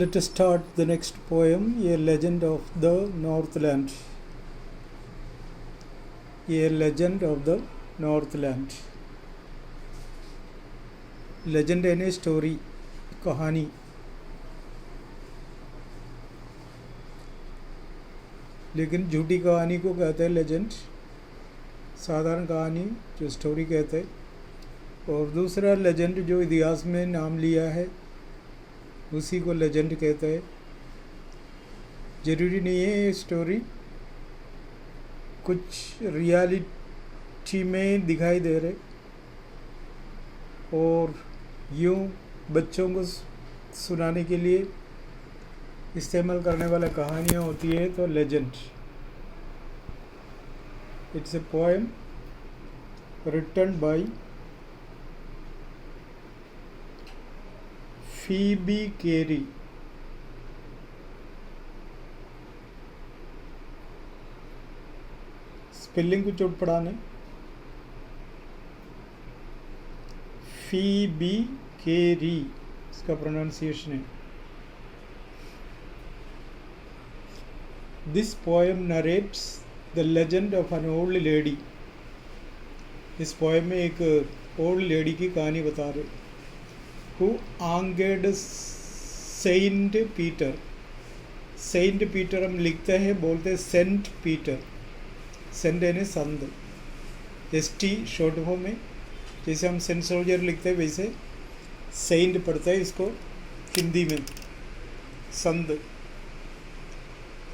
Let us start the next poem, A Legend of the Northland. A Legend of the Northland. Legend यानी story, कहानी. लेकिन झूठी कहानी को कहते हैं लेजेंड, साधारण कहानी जो स्टोरी कहते हैं. और दूसरा लेजेंड जो इतिहास में नाम लिया है उसी को लेजेंड कहते हैं. ज़रूरी नहीं है ये स्टोरी कुछ रियलिटी में दिखाई दे रहे, और यूँ बच्चों को सुनाने के लिए इस्तेमाल करने वाला कहानियाँ होती है तो legend. It's a poem written by Phoebe Cary. Spelling को चोट पढ़ाने. फीबी केरी इसका प्रोनाउंसिएशन है. This poem narrates the legend of an old lady. इस पोएम में एक ओल्ड लेडी की कहानी बता रहे, who angered saint Peter. Saint Peter हम लिखते हैं, बोलते हैं सेंट पीटर. सेंट यानी संत, ST शॉर्ट फॉर्म में. जैसे हम सेंट सोल्जर लिखते हैं वैसे सेंट पढ़ते हैं इसको हिंदी में संत.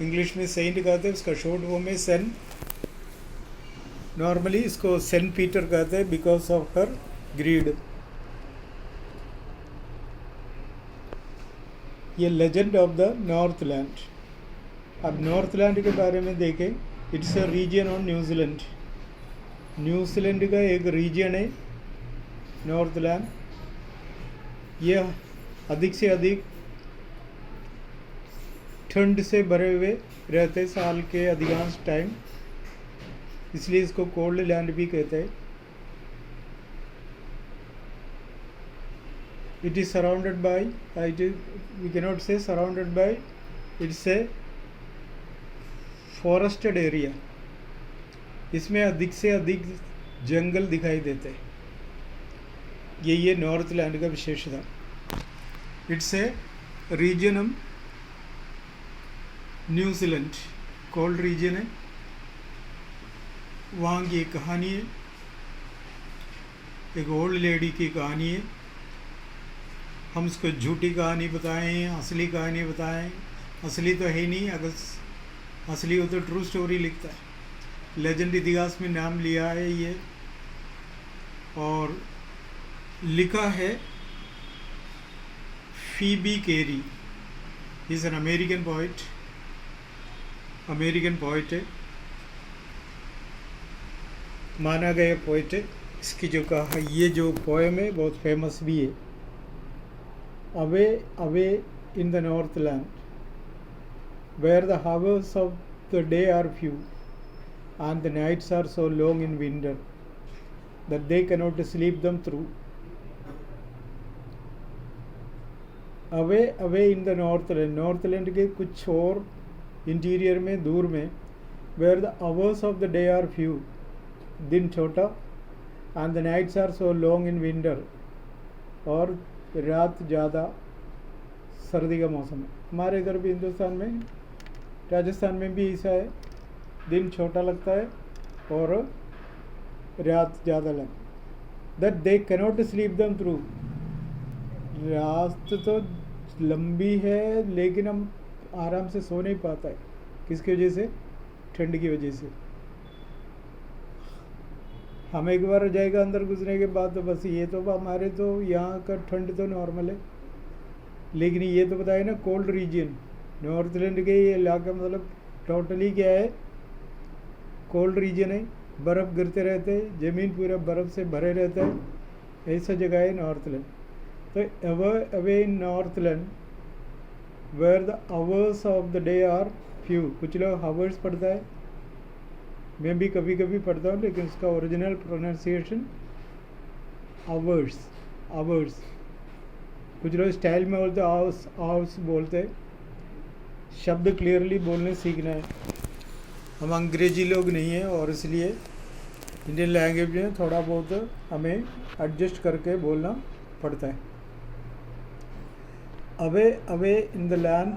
इंग्लिश में सेंट कहते हैं, उसका शॉर्ट फॉर्म में सेंट. नॉर्मली इसको सेंट पीटर कहते हैं बिकॉज ऑफ हर ग्रीड. ये लेजेंड ऑफ द नॉर्थलैंड. अब नॉर्थलैंड के बारे में देखें. It's a region on New Zealand. New Zealand का एक रीजन है नॉर्थलैंड. यह अधिक से अधिक ठंड से भरे हुए रहते साल के अधिकांश टाइम, इसलिए इसको कोल्ड लैंड भी कहते हैं. It is surrounded by, we can not say surrounded by, it's a forested area. इसमें अधिक से अधिक जंगल दिखाई देते हैं. यही है नॉर्थलैंड का विशेषता. It's a region New Zealand, cold region है. वहाँ की एक कहानी है, एक ओल्ड लेडी की कहानी है. हम उसको झूठी कहानी बताएं, असली कहानी बताएं. असली तो है ही नहीं. अगर असली हो तो ट्रू स्टोरी लिखता है. लेजेंड इतिहास में नाम लिया है ये, और लिखा है Phoebe Cary. Is an American poet. American poet है, माना गया पोइट है. इसकी जो कहा ये जो पोएम है बहुत फेमस भी है. Away away in the northland where the hours of the day are few and the nights are so long in winter that they cannot sleep them through. Away away in the northland, northland के कुछ और interior में, दूर में. Where the hours of the day are few, दिन छोटा. And the nights are so long in winter, और रात ज़्यादा. सर्दी का मौसम है. हमारे इधर भी हिंदुस्तान में, राजस्थान में भी ऐसा है. दिन छोटा लगता है और रात ज़्यादा लगता. That they cannot sleep them through. रात तो लंबी है लेकिन हम आराम से सो नहीं पाता है. किसकी वजह से? ठंड की वजह से. हम एक बार जाएगा अंदर घुसने के बाद तो बस ये तो हमारे तो यहाँ का ठंड तो नॉर्मल है, लेकिन ये तो बताए ना कोल्ड रीजन. नॉर्थलैंड के ये इलाका मतलब टोटली क्या है, कोल्ड रीजन है. बर्फ़ गिरते रहते हैं, ज़मीन पूरा बर्फ़ से भरे रहता है. ऐसा जगह है नॉर्थलैंड. तो away in Northland where the hours of the day are few. कुछ लोग हावर्स पढ़ता है, मैं भी कभी कभी पढ़ता हूँ, लेकिन उसका ओरिजिनल प्रोनाउंसिएशन आवर्स. आवर्स कुछ लोग स्टाइल में बोलते आउस आउस बोलते, शब्द क्लियरली बोलने सीखना है। हम अंग्रेजी लोग नहीं हैं और इसलिए इंडियन लैंग्वेज में थोड़ा बहुत हमें एडजस्ट करके बोलना पड़ता है। Away away in the land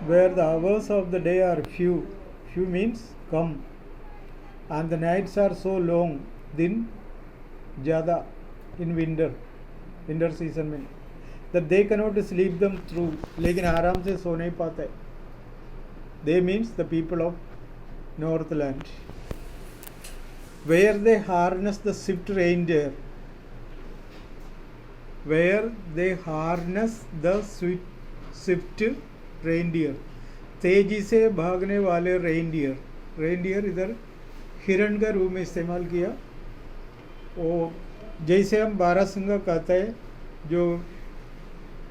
where the hours of the day are few, few means कम, and the nights are so long, दिन ज़्यादा इन विंटर सीजन में, that they cannot sleep them through, लेकिन आराम से सो नहीं पाते। They means the people of Northland, where they harness the swift reindeer, where they harness the swift reindeer, तेजी से भागने वाले रेनडियर। रेनडियर इधर हिरण का रूप में इस्तेमाल किया। वो जैसे हम बारहसिंगा कहते हैं, जो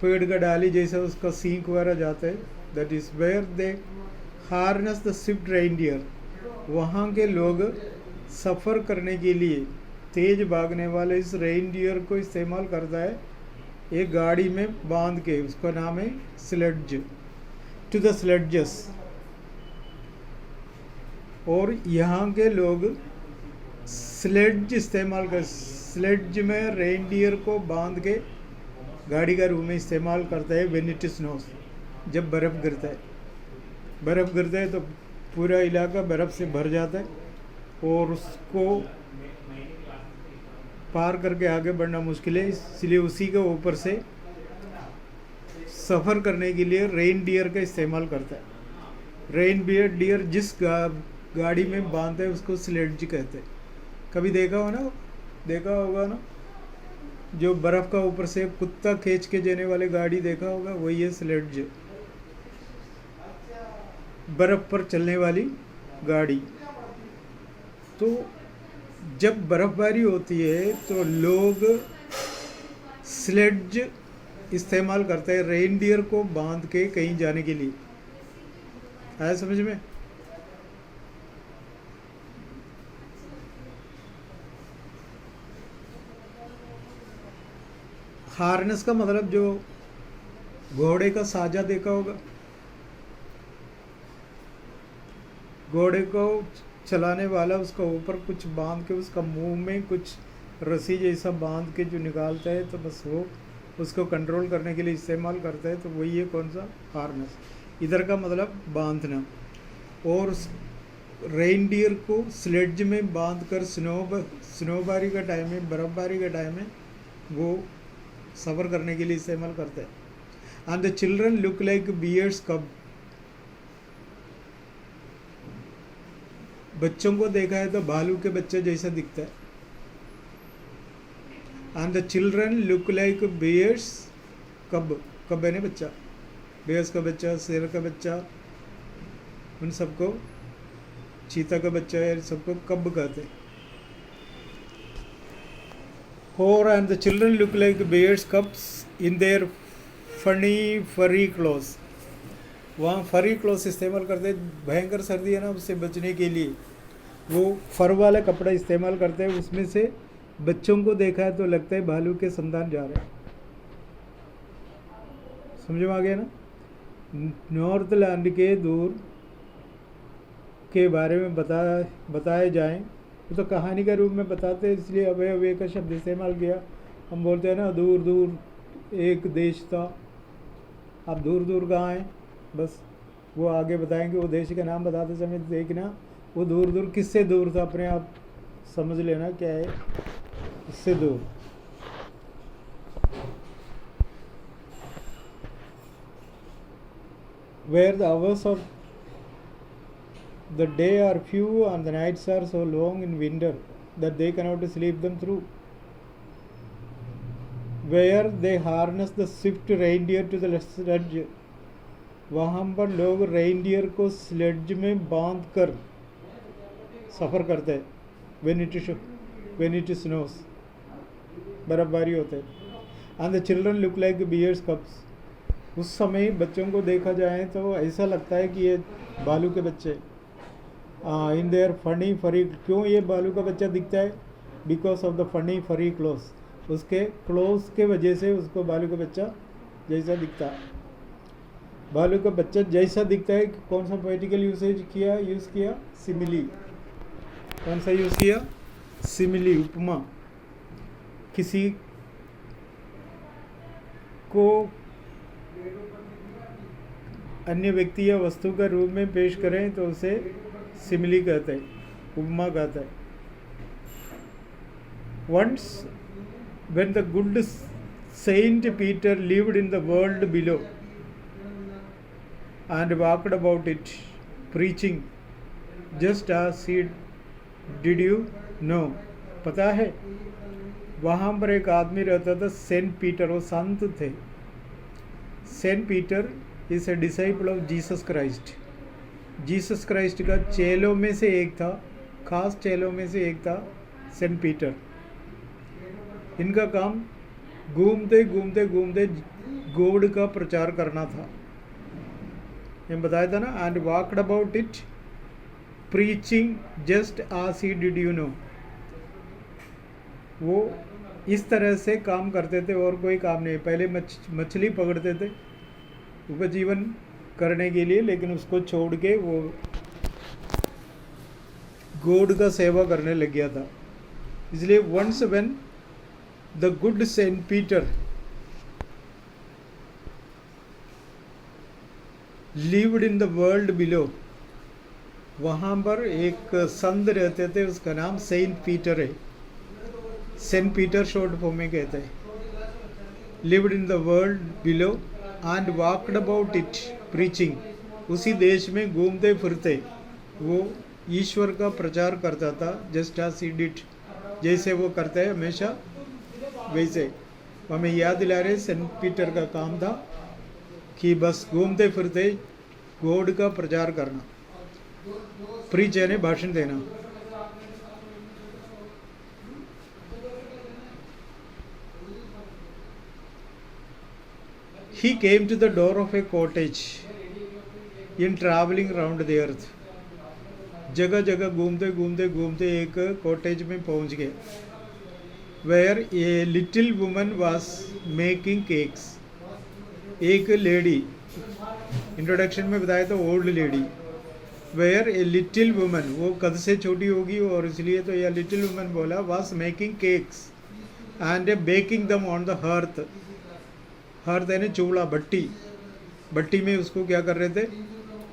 पेड़ का डाली जैसे उसका सींग वगैरह जाता है, that is where they harness the swift reindeer. वहाँ के लोग सफ़र करने के लिए तेज भागने वाले इस रेनडियर को इस्तेमाल करता है एक गाड़ी में बांध के, उसका नाम है स्लेड्ज, टू द स्लेडजेस। और यहाँ के लोग स्लेड्ज इस्तेमाल कर, स्लेड्ज में रेनडियर को बांध के गाड़ी का रूप में इस्तेमाल करता है व्हेन इट स्नोस, जब बर्फ़ गिरता है। बर्फ़ गिरता है तो पूरा इलाका बर्फ़ से भर जाता है और उसको पार करके आगे बढ़ना मुश्किल है, इसलिए उसी के ऊपर से सफ़र करने के लिए रेन डियर का इस्तेमाल करता है। रेन डियर जिस गाड़ी में बांधते हैं उसको स्लेड्ज कहते हैं। कभी देखा होगा ना, जो बर्फ़ का ऊपर से कुत्ता खींच के जाने वाले गाड़ी देखा होगा, वही है स्लेड्ज, बर्फ़ पर चलने वाली गाड़ी। तो जब बर्फ़बारी होती है तो लोग स्लेड्ज इस्तेमाल करते हैं रेनडियर को बांध के कहीं जाने के लिए। आया समझ में? हार्नेस का मतलब जो घोड़े का साजा देखा होगा, घोड़े को चलाने वाला उसका ऊपर कुछ बांध के, उसका मुंह में कुछ रस्सी जैसा बांध के जो निकालता है, तो बस वो उसको कंट्रोल करने के लिए इस्तेमाल करता है। तो वही है कौन सा? हार्नेस। इधर का मतलब बांधना। और रेनडियर को स्लेड्ज में बांध कर स्नोबारी का टाइम में, बर्फ़बारी का टाइम में वो सफ़र करने के लिए इस्तेमाल करते हैं। And the children look like bears cub, बच्चों को देखा है तो भालू के बच्चे जैसा दिखता है। And the children look like bears cub, cub है ना बच्चा, बियर्स का बच्चा, शेर का बच्चा, उन सबको, चीता का बच्चा है, सबको कब कहते हैं। और and the children look like bears cubs in their funny furry clothes, वहाँ फरी क्लॉथ्स इस्तेमाल करते हैं। भयंकर सर्दी है ना, उससे बचने के लिए वो फर वाला कपड़ा इस्तेमाल करते हैं। उसमें से बच्चों को देखा है तो लगता है भालू के संतान जा रहे हैं। समझ में आ गया ना? नॉर्थ लैंड के दूर के बारे में बताए जाएं तो कहानी के रूप में बताते हैं, इसलिए अवे अवे का शब्द इस्तेमाल किया। हम बोलते हैं ना, दूर दूर एक देश था। आप दूर दूर कहाँ हैं, बस वो आगे बताएंगे। वो देश का नाम बताते समय देखना वो दूर दूर किससे दूर था, अपने आप समझ लेना क्या है इससे दूर। Where the hours of the day are few and the nights are so long in winter that they cannot sleep them through. Where they harness the swift reindeer to the sledge. वहाँ पर लोग reindeer को स्लेड्ज में बांध कर सफ़र करते हैं। when it snows, बर्फ़बारी होते हैं। and the children look like bears cubs. उस समय बच्चों को देखा जाए तो ऐसा लगता है कि ये भालू के बच्चे। इन देयर फनी फरी, क्यों ये भालू का बच्चा दिखता है? Because of the funny furry clothes, उसके क्लोज के वजह से उसको भालू का बच्चा जैसा दिखता। भालू का बच्चा जैसा दिखता है, कौन सा पोइटिकल यूज किया सिमिली। कौन सा यूज़ किया? सिमिली, उपमा। किसी को अन्य व्यक्ति या वस्तु का रूप में पेश करें तो उसे सिमिली कहते हैं, उपमा कहते हैं। Once when the good Saint Peter lived in the world below and walked about it, preaching, just as he did you know, पता है वहाँ पर एक आदमी रहता था, सेंट पीटर, वो संत थे। Saint Peter is a disciple of Jesus Christ. Jesus Christ का चेलों में से एक था, खास चेलों में से एक था सेंट पीटर। इनका काम घूमते घूमते घूमते गॉड का प्रचार करना था, ये बताया था ना। And walked about it preaching just as he did you know। वो इस तरह से काम करते थे और कोई काम नहीं। पहले मछली पकड़ते थे उपजीवन करने के लिए, लेकिन उसको छोड़ के वो गॉड का सेवा करने लग गया था। इसलिए once when the good saint Peter lived in the world below, वहाँ पर एक संत रहते थे, उसका नाम सेंट पीटर है। सेंट पीटर शॉर्ट फॉर्म में कहते हैं। Lived in the world below and walked about it preaching, उसी देश में घूमते फिरते वो ईश्वर का प्रचार करता था। जस्ट एज ही डिड, जैसे वो करता है हमेशा वैसे। हमें याद दिला रहे सेंट पीटर का काम था कि बस घूमते फिरते गॉड का प्रचार करना, प्रीच यानी भाषण देना। He came to the door of a cottage in traveling round the earth। जगह जगह घूमते घूमते घूमते एक कॉटेज में पहुंच गए। Where a little woman was making cakes। एक लेडी, इंट्रोडक्शन में बताया था old lady. Where a little woman, वो कद से छोटी होगी और इसलिए तो यह little woman बोला, was making cakes and baking them on the hearth। Hearth यानी चूल्हा, भट्टी। भट्टी में उसको क्या कर रहे थे?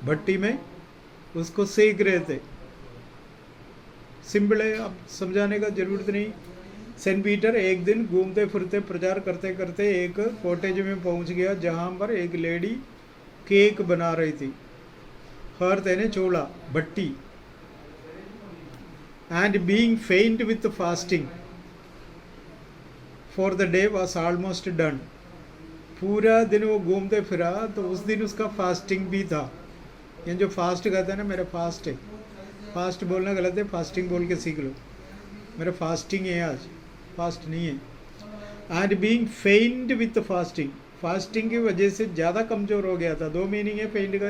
भट्टी में उसको सेक रहे थे। सिंपल है, अब समझाने का जरूरत नहीं। सेंट पीटर एक दिन घूमते फिरते प्रचार करते करते एक कॉटेज में पहुंच गया, जहां पर एक लेडी केक बना रही थी। हर्थ यानी चूल्हा, भट्टी। एंड बीइंग फेंट with fasting for the day was almost done. पूरा दिन वो घूमते फिरा तो उस दिन उसका फास्टिंग भी था। ये जो फास्ट कहता है ना, मेरा फास्ट है। फास्ट बोलना गलत है, फास्टिंग बोल के सीख लो। मेरा फास्टिंग है आज, फास्ट नहीं है। एंड बीइंग फेंट विथ फास्टिंग, फास्टिंग की वजह से ज़्यादा कमज़ोर हो गया था। 2 मीनिंग है फेंट का,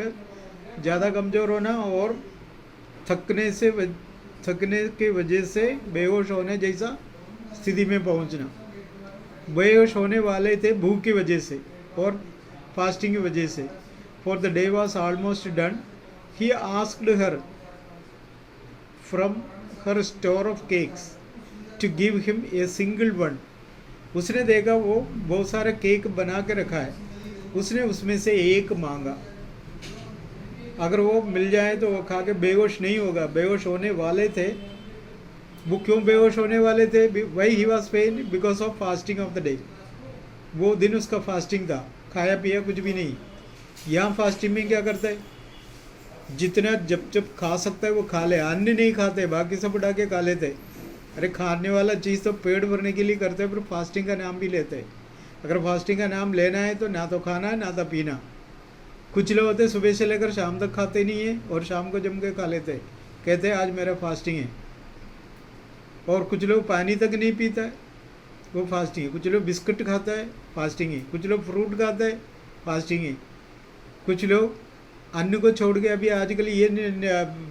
ज़्यादा कमज़ोर होना और थकने के वजह से बेहोश होने जैसा स्थिति में पहुंचना। बेहोश होने वाले थे भूख की वजह से और फास्टिंग की वजह से। For the day was almost done, he asked her from her store of cakes to give him a single one. उसने देखा वो बहुत सारे केक बना के रखा है, उसने उसमें से एक मांगा। अगर वो मिल जाए तो वो खा के बेहोश नहीं होगा। बेहोश होने वाले थे, वो क्यों बेहोश होने वाले थे? वाई ही वॉज फेंट? Because of fasting of the day. वो दिन उसका फास्टिंग था, खाया पिया कुछ भी नहीं। यहाँ फास्टिंग में क्या करता है? जितना जब जब खा सकता है वो खा ले, अन्य नहीं खाते, बाकी सब उठा के खा लेते। अरे खाने वाला चीज़ तो पेट भरने के लिए करते हैं, पर फास्टिंग का नाम भी लेते हैं। अगर फास्टिंग का नाम लेना है तो ना तो खाना है ना तो पीना। कुछ लोग होते सुबह से लेकर शाम तक खाते नहीं है और शाम को जम के खा लेते, कहते हैं आज मेरा फास्टिंग है। और कुछ लोग पानी तक नहीं पीता है, वो फास्टिंग है। कुछ लोग बिस्कुट खाता है, फास्टिंग है। कुछ लोग फ्रूट खाता है, फास्टिंग है। कुछ लोग अन्न को छोड़ के, अभी आजकल ये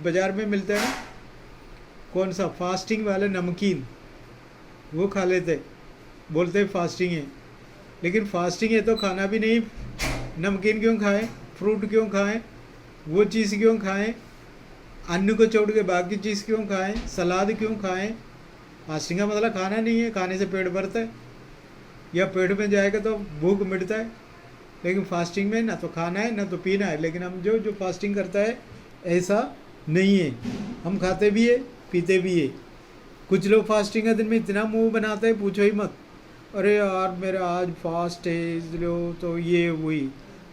बाज़ार में मिलता है ना, कौन सा फास्टिंग वाला नमकीन, वो खा लेते। बोलते हैं फास्टिंग है, लेकिन फास्टिंग है तो खाना भी नहीं, नमकीन क्यों खाएं, फ्रूट क्यों खाएं, वो चीज़ क्यों खाएं, अन्न को छोड़ के बाकी चीज़ क्यों खाएं, सलाद क्यों खाएं। फास्टिंग का मतलब खाना नहीं है, खाने से पेट भरता है या पेट में जाएगा तो भूख मिटता है, लेकिन फास्टिंग में ना तो खाना है ना तो पीना है। लेकिन हम जो फास्टिंग करता है ऐसा नहीं है, हम खाते भी है पीते भी है। कुछ लोग फास्टिंग का दिन में इतना मुंह बनाते हैं पूछो ही मत, अरे यार मेरा आज फास्ट है इसलिए तो ये हुई।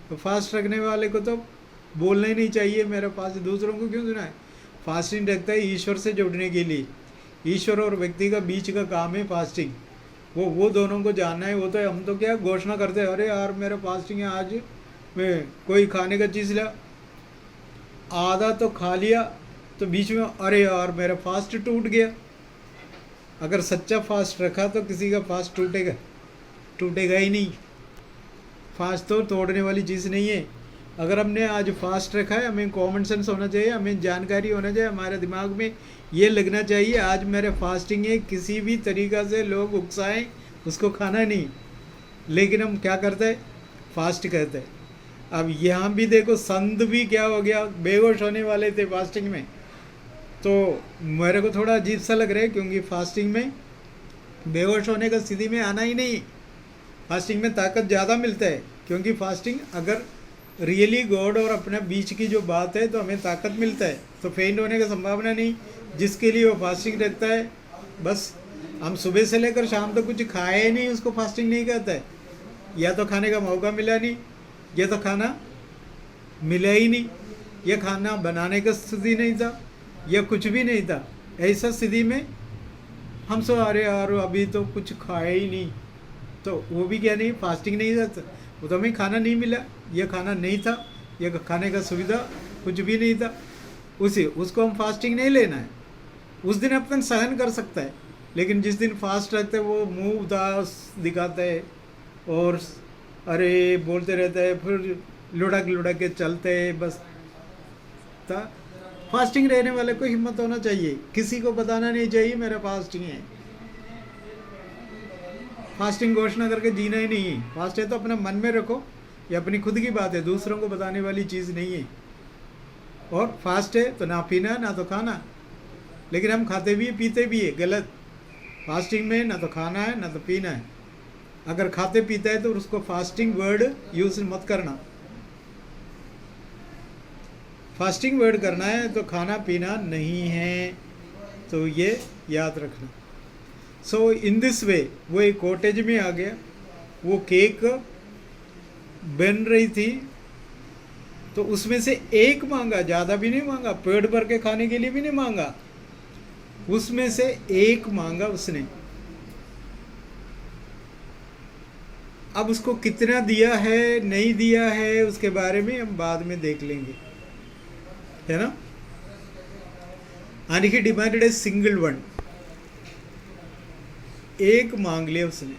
तो फास्ट रखने वाले को तो बोलना ही नहीं चाहिए मेरा फास्ट, दूसरों को क्यों सुनाए। फास्टिंग रखता है ईश्वर से जुड़ने के लिए, ईश्वर और व्यक्ति का बीच का काम है फास्टिंग, वो दोनों को जानना है। वो तो हम तो क्या घोषणा करते हैं, अरे यार मेरा फास्टिंग है आज, मैं कोई खाने का चीज़ ला, आधा तो खा लिया तो बीच में अरे यार मेरा फास्ट टूट गया। अगर सच्चा फास्ट रखा तो किसी का फास्ट टूटेगा ही नहीं। फास्ट तो तोड़ने वाली चीज़ नहीं है। अगर हमने आज फास्ट रखा है, हमें कॉमन सेंस होना चाहिए, हमें जानकारी होना चाहिए, हमारे दिमाग में ये लगना चाहिए आज मेरे फास्टिंग है, किसी भी तरीक़ा से लोग उकसाएं उसको खाना नहीं। लेकिन हम क्या करते हैं, फास्ट कहते हैं। अब यहाँ भी देखो संत भी क्या हो गया, बेहोश होने वाले थे फास्टिंग में। तो मेरे को थोड़ा अजीब सा लग रहा है, क्योंकि फास्टिंग में बेहोश होने का स्थिति में आना ही नहीं। फास्टिंग में ताकत ज़्यादा मिलता है, क्योंकि फास्टिंग अगर रियली गॉड और अपने बीच की जो बात है तो हमें ताकत मिलता है, तो फेंट होने की संभावना नहीं। जिसके लिए वो फास्टिंग रहता है, बस हम सुबह से लेकर शाम तक कुछ खाए नहीं उसको फास्टिंग नहीं कहता है। या तो खाने का मौका मिला नहीं, या तो खाना मिला ही नहीं, या खाना बनाने का स्थिति नहीं था, या कुछ भी नहीं था। ऐसा स्थिति में हम सो अरे यार अभी तो कुछ खाए ही नहीं, तो वो भी क्या नहीं, फास्टिंग नहीं था। वो तो हमें खाना नहीं मिला, यह खाना नहीं था, यह खाने का सुविधा कुछ भी नहीं था, उसको हम फास्टिंग नहीं लेना है। उस दिन अपन सहन कर सकता है, लेकिन जिस दिन फास्ट रखते हैं वो मुंह उदास दिखाते हैं और अरे बोलते रहते हैं, फिर लुढ़क के चलते हैं बस। फास्टिंग रहने वाले को हिम्मत होना चाहिए, किसी को बताना नहीं चाहिए मेरा फास्टिंग है। फास्टिंग घोषणा करके जीना ही नहीं है। फास्ट है तो अपने मन में रखो, ये अपनी खुद की बात है, दूसरों को बताने वाली चीज़ नहीं है। और फास्ट है तो ना पीना ना तो खाना, लेकिन हम खाते भी है पीते भी है, गलत। फास्टिंग में ना तो खाना है ना तो पीना है। अगर खाते पीता है तो उसको फास्टिंग वर्ड यूज मत करना। फास्टिंग वर्ड करना है तो खाना पीना नहीं है, तो ये याद रखना। सो इन दिस वे वो एक कॉटेज में आ गया, वो केक बन रही थी, तो उसमें से एक मांगा, ज़्यादा भी नहीं मांगा, पेट भर के खाने के लिए भी नहीं मांगा, उसमें से एक मांगा उसने। अब उसको कितना दिया है नहीं दिया है उसके बारे में हम बाद में देख लेंगे, है ना। and he demanded a single one, एक मांग लिया उसने।